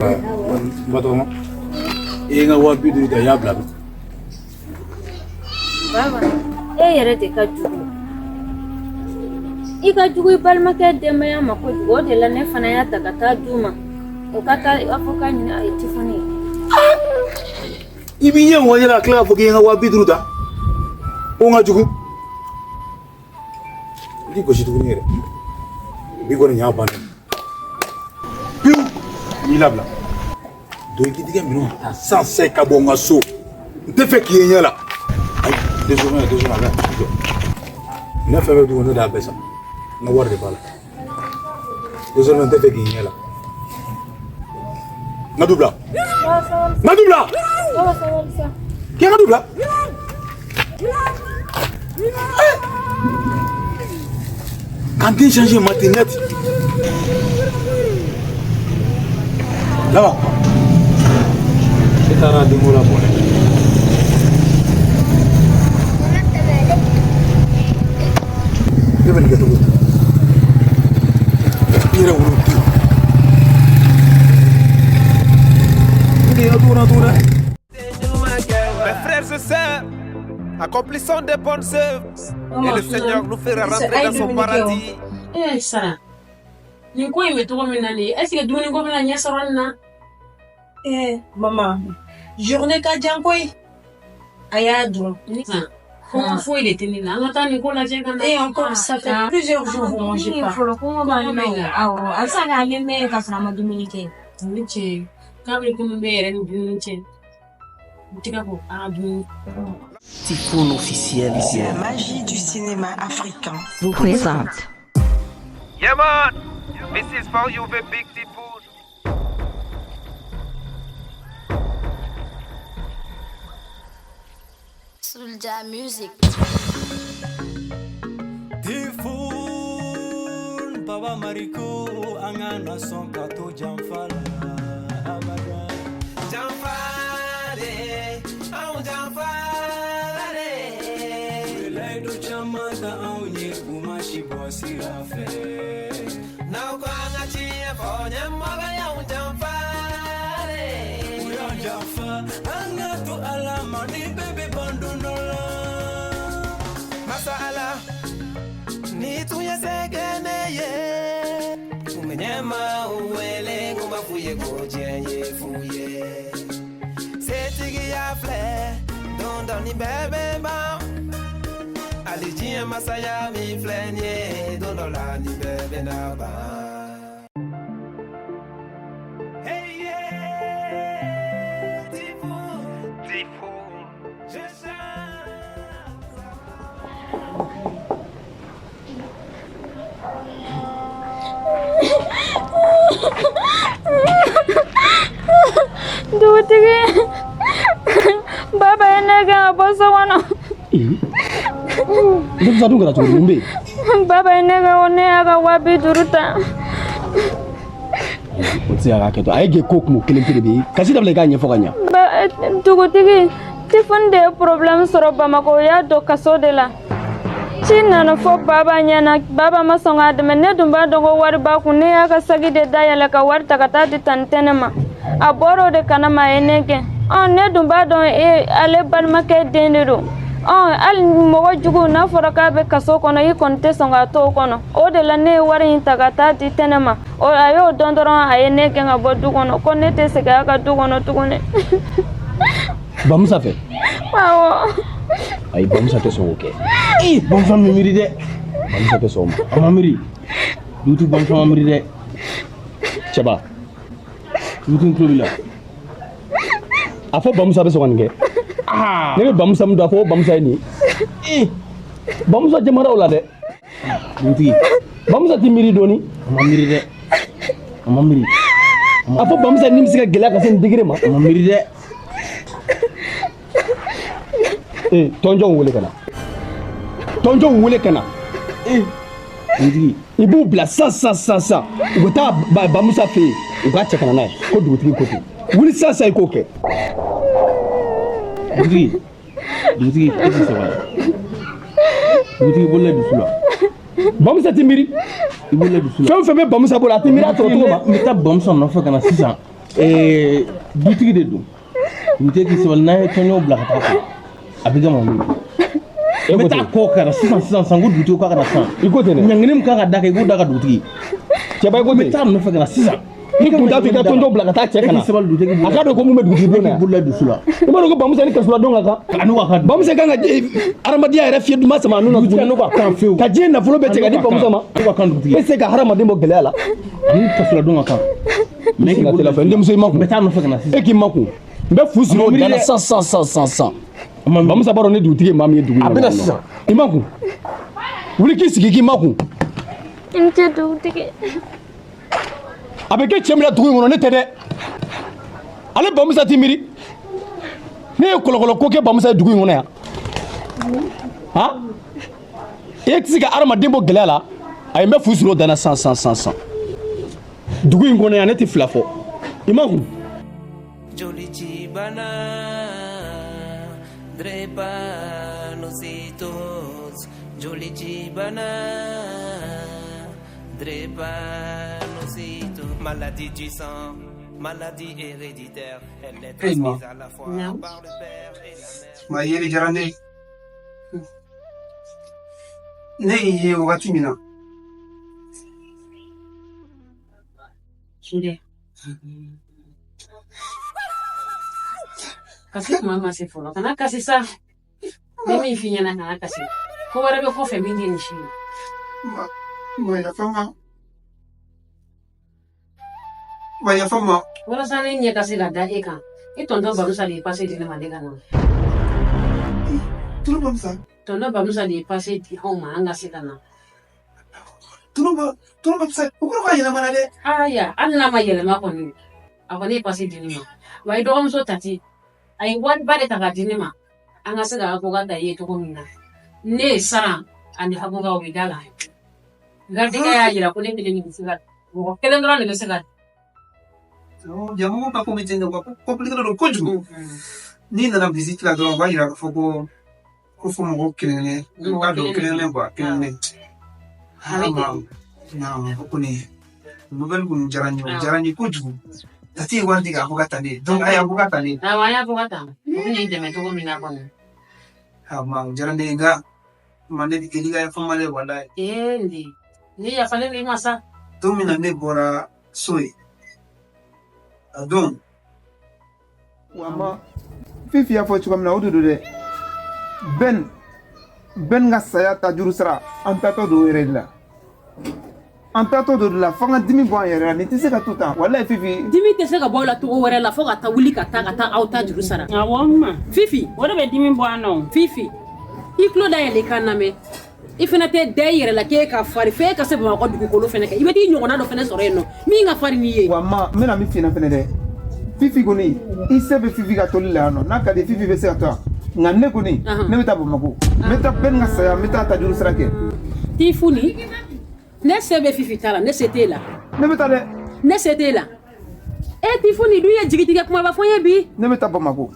Batoma inga wapi du da yabla baba yere de ka jugu I ka jugu balma ke demaya ma ko jugu de la ne fana ya ta ka ta duma o ka ta afoka ni ai tifoni ibi yen wo yela kla fo inga wapi du da o nga jugu di ko shitu ni re bi ko nya ban piu ni labla do ki diga mino ta sans ka bonga so nte fe ki yen la ay désolé là ne fait du no da besa no war de bala désolé nte fe ki yen la na dubla qui a dubla quand tu changes ma tinette là-bas c'est un de moula bonne je vais le gâteau il est où mes frères et sœurs accomplissons des bonnes œuvres et le Seigneur nous fera rentrer dans son paradis. Eh, Sarah. Ni ko ime to mina ni. Est-ce que duni ko mina nyasaron na? Maman. Journée ka jankoy. Aya dun. Faut il était là. On attend ni ko la jenga na. Et encore ça fait plusieurs jours vous mangez pas. Typhoon officiel. La magie du cinéma africain. Vous présente. Yeah man, this is for you the big Typhoon. Soulja Music. Typhoon, Baba Mariko, Angana son kato Jamfala. Jamfale, Jamfale. Belaido chamata aunye umashi bosi rafe. Now kwanga chie ponye maga ya Jamfale. Uya Jamfa, angatu alama ni bebe bandunola. Masala, ni tuye segene ye. Umenyema uwele ngumba fuye kojenye fuye. Setigi ya fle, don ni bebe ba. Alijie masaya mi flenye, don la ni bebe na ba. Hey yeah, Typhoon, je Dutigi baba enega boso wana Ndumza dunga tu ngumbe baba enega one aga wabi duruta Otsi aga keto ayege kokmu kelempele be kasi dable ganye foganya ba dugutigi tifon de problem soro bamako ya do kaso de la China no fo baba nyana baba masonga de ne dumba dongo wari ba ku ne aga sagi de dayala ka war takata di tantenema aboro de kanama enege ne dumba don ale balma ke denero al mogo jugu na fora ka be kaso kono yi konte songa to kono o de la ne wari takata di tenema o ayo dondoron ayenege nga bodu kono ko ne te se ga du kono tugune Bamusa fe Wow ay bamusa te so oke bamusa mimiri de bamusa te so amamiri dutu bamusa mamiri de chaba dutu klobila afo bamusa be so nge ne bamusa mdo afo bamusa ni bamusa jamara ola de dutu bamusa timiri doni amamiri de amamiri afo bamusa nimsika gela ka sen digire ma amamiri de tonjon wule kana ndi ibu bla sa ugota ba musa fe ugacha kana naye ko dugutigi ko wuli sa ikoke ndi ezi se wala dugutigi bolle dusula ba musa timiri ibolle dusula fem fem ba musa bola timiri to ma mita bamusa no fa kana sisa dutigi de don dutigi k'i sabali n'a ye tɔnɲɔ bila ka taa fɛ a bɛ kɛ Mamuru n bɛ taa kɔ kɛra sisan ko dutigi k'a ka na sisan i ko ten dɛ ɲangini min kan ka da kɛ i k'o da ka dutigi cɛba i ko ten n bɛ taa nɔfɛ ka na sisan ni kun t'a to i ka tɔnjɔ bila ka taa cɛ kana sabali dutigi a k'a dɔn ko mun bɛ dugutigi bon na bolola dusu la i b'a dɔn ko bamusa ni kasula dɔn ka kan a n'u ka kan bamusa kan ka adamadenya yɛrɛ fiyɛ duma sama a n'u na dugutigi n'u ka kan fewu ka diɲɛ nafolo bɛɛ cɛ ka di bamusa ma n'u ka kan dugutigi e se ka hadamaden bɔ gɛlɛya la a n'u kasula dɔn ka kan mais k'i bolo fɛ n denmuso i ma kun n bɛ taa nɔfɛ ka na sisan e k'i ma kun n bɛ fu siri o da la san bamusa b'a dɔn ni dugutigi maa min ye dugu in kɔnɔ a bɛ na sisan i ma kun wuli k'i sigi k'i ma kun n tɛ dugutigi a bɛ kɛ cɛ min na dugu in kɔnɔ ne tɛ dɛ ale bamusa t'i miiri ne ye kɔlɔkɔlɔ ko kɛ bamusa ye dugu in kɔnɔ yan han e tɛ se ka hadamaden bɔ gɛlɛya la a ye n bɛ fu siri o danna san dugu in kɔnɔ yan ne tɛ fila fɔ i ma kun Joli Chibana Drepanositos Joli Chibana Drepanositos Maladie du sang, maladie héréditaire, elle est transmise à la fois par le père et la mère. Ma yeli jarande ne ye wakati mina Sudah. Kasih mama masih follow. Karena kasih sah. Mimi ifinya na kasih. Ko wara be ko femini shi. Ma ya fama. Wala sani nya kasih la da eka. Itondo baru sali passé di na malega na. Tulo bamsa. Tondo baru sali passé di homa anga sikana. Tulo bamsa. Ukuro ka yana mana de. Aya, anna ma yele ma koni. Akoni passé di ni ma. Wai do so tati. Ai wan bade ta ga di ni ma. Anga sega ko ga da ye to ko mina. Ne sara andi hago ga wi dala. Gardiga ya yira ko ne bi ni bisiga. Ko kelen dran ne sega. Jamu ka ko mitendo ko complicado do koju. Ni na visite la dron ba yira fo ko fo mo kelene. Ka do kelene ba kelene. Na ko ni. Nouvelle kun jarani koju. Tati wandi ga bugata ne. Donc aya bugata ne. Na waya bugata. Ko ni de me to ko mina ko. Ha ma jarani ga mande di keliga ya famale wala. Ndi. Ni ya fale ni masa. To mina ne bora soy. Adon wama fifi ya fo chukamna odudu de ben nga saya ta juru sara antato do yerela antato do la fanga dimi bo yera ni tise ka tuta wallahi fifi dimi tise ka bo la to wore la fo ka ta wuli ka ta auta juru sara awomma fifi wora be dimi bo anon fifi iklo da yele kaname ifena te de yere la ke ka fari fe ka se ba ko dugu ko lo fene ka ibeti nyogona do fene soro eno mi nga fari ni ye wama mena mi fina fene de fifi goni isebe fifi ka tolila no naka de fifi be se ka nganne goni ne meta bo mako meta ben nga saya meta ta juru sara ke tifuni ne sebe fifi tala ne sete la ne meta de ne sete la e tifuni du ye jigitiga kuma ba fonye bi ne meta bo mako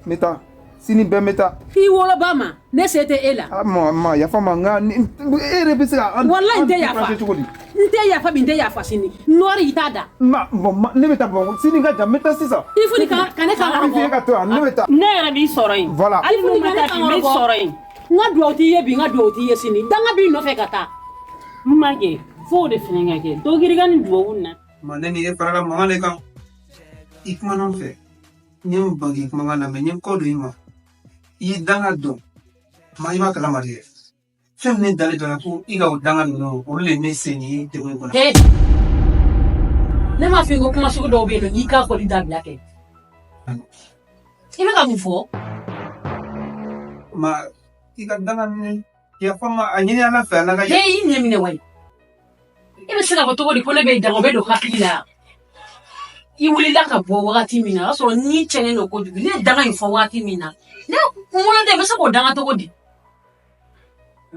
meta sini be meta fi wolo bama ne sete ela ma ya fama nga ere bisa wallahi nte ya fa binte ya fa sini nori itada ma ne meta bon sini nga jameta sisa ifuni ka ne ka ngoro ka to ne meta ne era bi soroin voilà ifuni ka ne ka ngoro soroin nga duoti ye bi nga duoti ye sini danga bi no fe kata mage fo de fenga ke to giriga ni duo wunna mane ni e parala mangane kan ikma non fe nyem bagi mangana me nyem ko do ima I danga do ma iba kala mariye fem ne dale dona ko iga danga no o le ne seni te ko ko he ne ma fingo kuma suko do be do ika ko di dabla ke ibe ka mu fo ma iga danga ni ya fama anyini ala fa na ga he ni mi ne wai ibe sina ko to ko di ko ne be dango be do hakila I wuli la ka bo wakati mina so ni chene no ko dubi ne danga info wakati mina ne mona de besa ko danga to ko di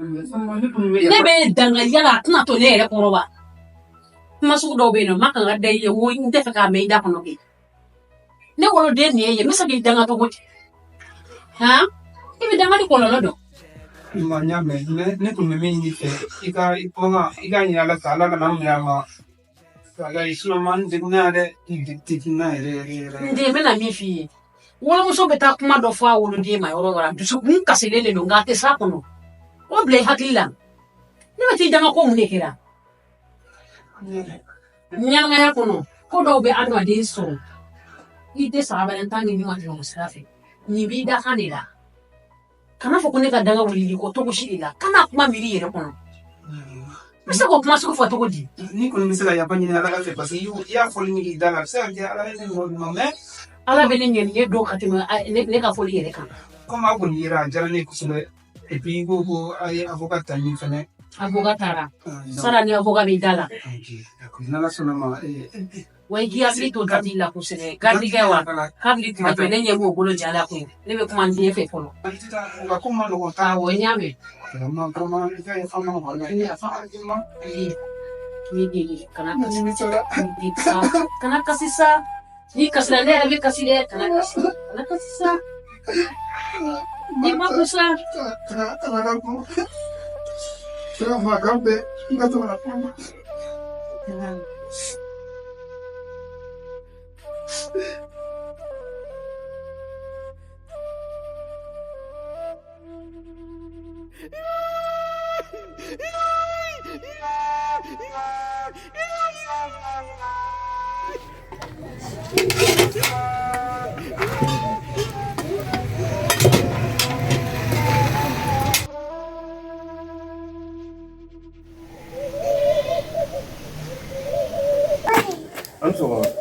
ne be danga yala tna to ne re ko roba masu do be no maka ga dai ye wo inte fa ka me da kono ke ne ko de ne ye mesa ke danga to ko di ha ibe danga di ko lo do ma nya me ne ko me ni fe ika iponga ika ni ala sala na mu ya ma Ndi mena mi fi. Wala muso beta kuma do fa wolo ndi ma yoro wala. Dusu kun kaselele lo ngate sa kono. O ble hakila. Ni mati dama ko mun kira. Nyanga ya kono. Ko do be adwa de so. Ide sa ba ntangi ni ma no musafi. Ni bi da kanila. Kana fo kone ka danga wuli ko to ko shila. Kana kuma miri yere kono. Misa ko kuma su ko to ko di. Ni kono misala ya bani na la parce que ya fo ni danga sa ya ala ni mo mais ala bele ngeni ye do katima ne ka foli yere kan. Comme a bon yira jara ne kusule et puis go ay avocat tani fene. Avocat tara. Sara ni avocat bi dala. D'accord. Na la sona ma Wai giya bi to dadi la kusere. Gardi gawa. Kabli ti to ne nyemo golo jala ko. Ne be kuma ndi fe folo. Ba kuma no ta wo nyame. Ma kuma ita ya fama ho na ya fa ma. Ni kana kasisa. Kana kasisa. Ni kasila ne abi kasile kana kasisa. Ni ma kusa. Kana ko. Pero ma gambe ngato na pama.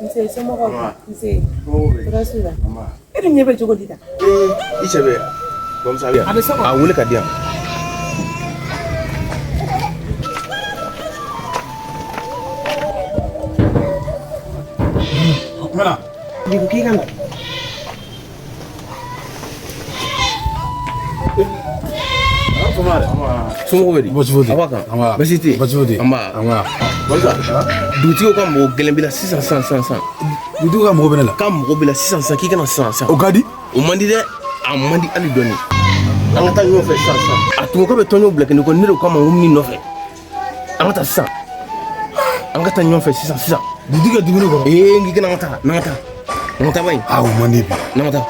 Nse somɔgɔw nse tɔɔrɔ la e dun ɲɛ bɛ cogo di tan I cɛ bɛ bamuso a bɛ so a wele ka di yan Mana Bibu k'i ka na somɔgɔw bɛ di aw kan basi tɛ yen anba dugutigi ka mɔgɔ gɛlɛn bila sisan san dugutigi ka mɔgɔ bɛ ne la ka mɔgɔ bila sisan k'i kana san o ka di o man di dɛ a man di hali dɔɔni an ka taa ɲɔgɔn fɛ sisan a tun ko bɛ tɔnɲɔ bila kɛnɛ ko ne de ko a ma ko min nɔfɛ an ka taa sisan an ka taa ɲɔgɔn fɛ sisan dugutigi ka dumuni kɔrɔ n k'i kana an ka taa ba in o man di bi n'an ka taa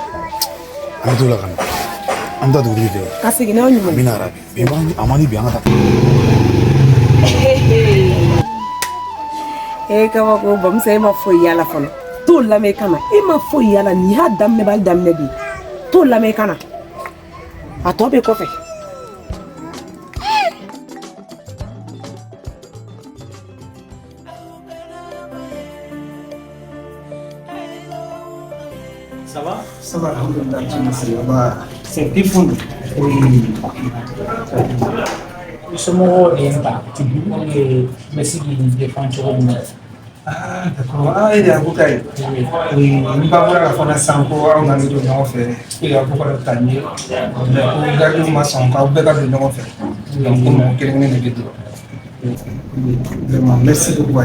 an ka t'o la ka na an bɛ taa dugutigi fɛ ka segin n'aw ɲuman min ara bi a man di bi an ka taa kabako bamuso e ma foyi yala fɔlɔ t'o lamɛn kana e ma foyi yala nin y'a daminɛ bali daminɛ de t'o lamɛn kana a tɔ bɛ kɔfɛ Ça va, alhamdulillah, c'est difficile. Oui. Nous sommes au Léa, merci de défendre le monde. Ah, d'accord. Ah, il y a beaucoup de oui, nous pas la faire sans quoi on a mis de nous faire. Il y a beaucoup de tanier. On a regardé ma son pas de de nous faire. Donc on quelqu'un de vidéo. Vraiment, merci beaucoup.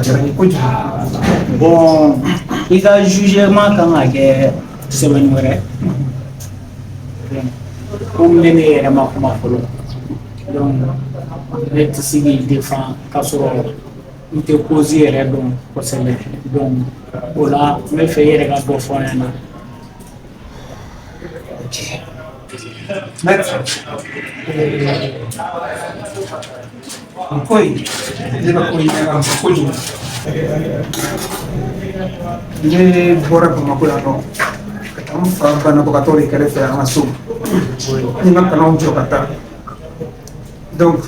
Bon, il a jugé moi quand il y a semaine vraie. Comme les meilleurs ma folo. Donc les tisiги défend kasoro il te poser yɛrɛ dɔn kosɛbɛ donc o la n bɛ fɛ i yɛrɛ ka dɔ fɔ an ɲɛna. Maître, koi, ne ba koi na ko kojugu. Ne bɔra Bamakɔ la nɔ an fa banabagatɔ de kɛrɛfɛ an ka so ni ka kalanw jɔ ka taa donc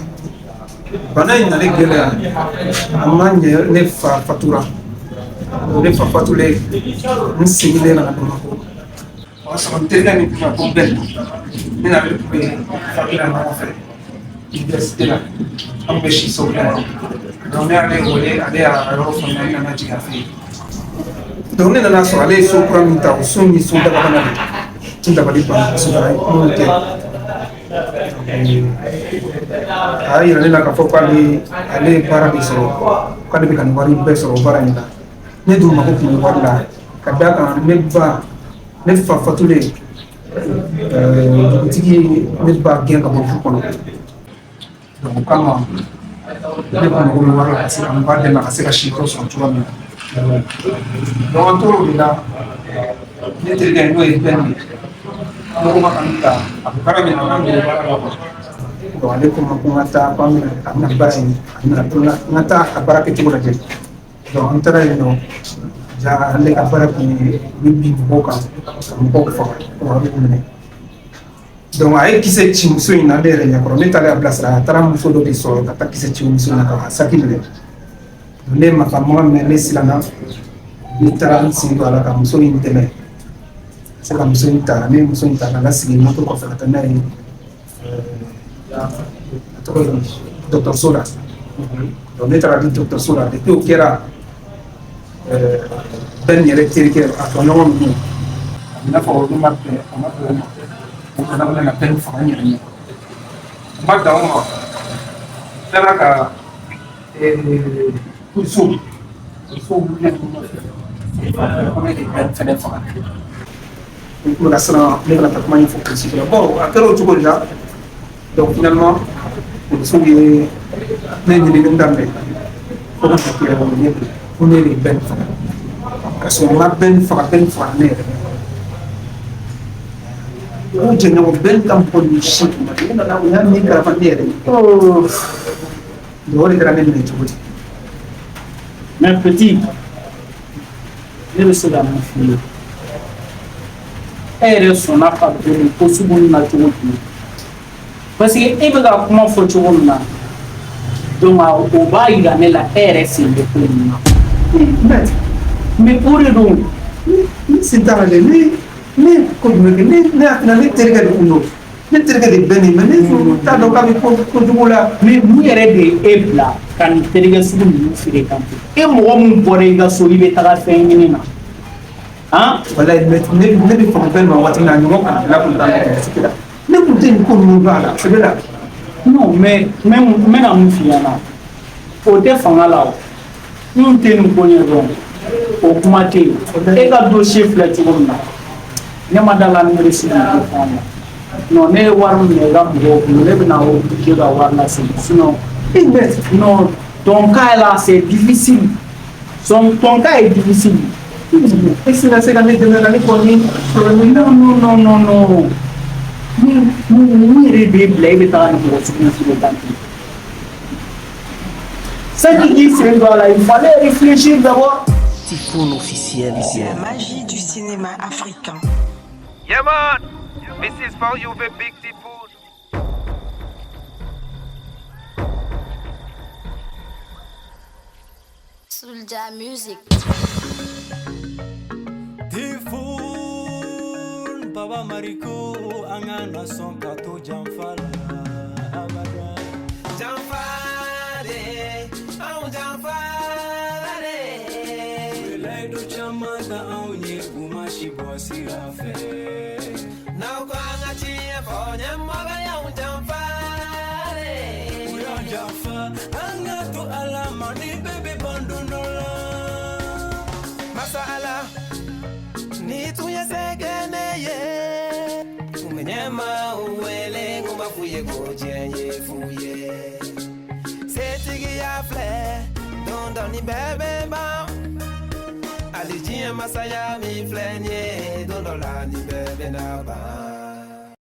bana in nale gɛlɛya a ma ɲɛ ne fa fatura ne fa fatulen n seginnen ka na Bamakɔ o y'a sɔrɔ n terikɛ min tun bɛ ko bɛɛ ne n'ale tun bɛ fakira ɲɔgɔn fɛ université la an bɛ si so kɛnɛ donc ne y'ale wele ale y'a yɔrɔ fɔ n ye n nana jigin a fɛ yen donc ne nana sɔrɔ ale ye so kura min ta o so ni so dabana de n dabali ban sodara minnu tɛ a y'a yira ne la k'a fɔ k'ale ye baara de sɔrɔ k'ale bɛ ka nin wari bɛɛ sɔrɔ o baara in na ne dun mago tun bɛ wari la ka d'a kan ne fa fatulen dugutigi ne ba gɛn ka bɔ du kɔnɔ donc o kama ne ko ko wara ka se an ba de na ka se ka shi ko so tuwa mi don to ro da ne te ga no e ben ko ma kan ta akara mi na mi ba ko ale ko ma ko ta pa mi na ba ni na ta abara ke tuwa je donc antara no ja ale ka fara ko bi ko ka ko fa ko ne donc ay kise ci muso ina de renya ko ne tale ablasra tara muso do di so ta kise ci muso na ka sakile ne ma ka mo me ne silana ni tara sin do ala ka muso in tele se ka muso in tara ne muso in tara la sigi mo ko fa ta na yi to docteur Sola donc ne tara di docteur Sola de ko kera ben yere tirike a to no mo na fa do marke ana na pen fanya ni magda mo tara ka kursu ne ko ne pen fene fa ko la sala ne la ta mani focus sur bon à quel autre chose là donc finalement kursu ye ne ni ndambe ko ko ke on est les ben fa parce qu'on a ben fa ne o jenna o ben kam ko ni shit ma na na ni ka fa ne oh do le grande ne tuti mais petit ne le se da mon fille elle son a pas de possible na tuti parce que e ba kuma fo tuti na donc o ba ira ne la RS de plein mais pour le don c'est dans les ne ko ne na ne terga de uno ne terga de beni mais ta do ka ko dugula mais mu yere de ebla kan terga sugu ni fire kan e mo mu bore ga so ibe taga fen ni na ah wallahi ne bi ko ben ma wati na ni mo kan la ko ta ne ko tin ko mu bala c'est là non mais même na mu fiana o te fanga la o tin ko ni ron o kuma te e ga dossier flet ko na ne ma dala numéro si non ne war mi ga mo ne be na o ke ga war na sinon non ton cas là c'est difficile ton cas est difficile et c'est la seconde de la l'économie non ni rebe blé ta ni ko sur ça qui dit c'est là il fallait réfléchir d'abord Typhoon officiel ici. La magie du cinéma africain. Yeah man, this is for you the big Typhoon. Soulja Music. Typhoon, Baba Mariko, Angana son kato Jamfala. Jamfale, oh Jamfale. Welaido chamada aunye umashi bosi rafe. Now kwanga chie fonye mwaga ya Jamfale. Uya Jamfa, anga to alama ni bebe bandonola. Masala, ni tuye segene ye. Umenyema uwele ngumafuye kojenye fuye. Setigi ya fle, don ni bebe ba. Alijie masaya mi flenye, don ni bebe na ba.